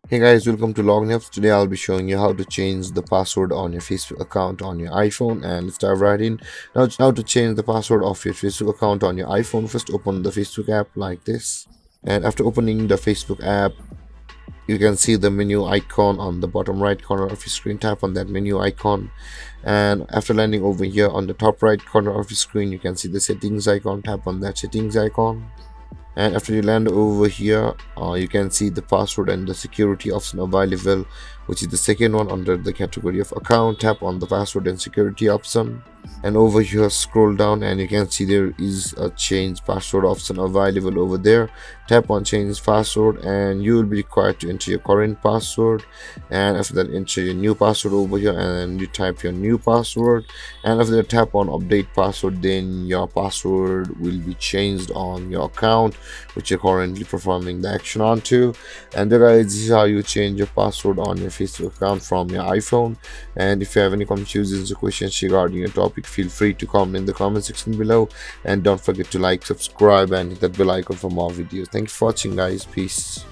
Hey guys, welcome to Login. Today I'll be showing you how to change the password on your Facebook account on your iPhone, and let's dive right in. Now to change the password of your Facebook account on your iPhone, first open the Facebook app like this. And after opening the Facebook app, you can see the menu icon on the bottom right corner of your screen. Tap on that menu icon, and after landing over here on the top right corner of your screen, you can see the settings icon. Tap on that settings icon, and after you land over here, you can see the password and the security option available, which is the second one under the category of account. Tap on the password and security option, and over here scroll down and you can see there is a change password option available over there. Tap on change password and you will be required to enter your current password, and after that enter your new password over here and you type your new password, and after that tap on update password. Then your password will be changed on your account which you're currently performing the action onto. And there guys, this is how you change your password on your Facebook account from your iPhone. And if you have any confusions or questions regarding your topic, feel free to comment in the comment section below, and don't forget to like, subscribe and hit that bell icon for more videos. Thank you for watching guys. Peace.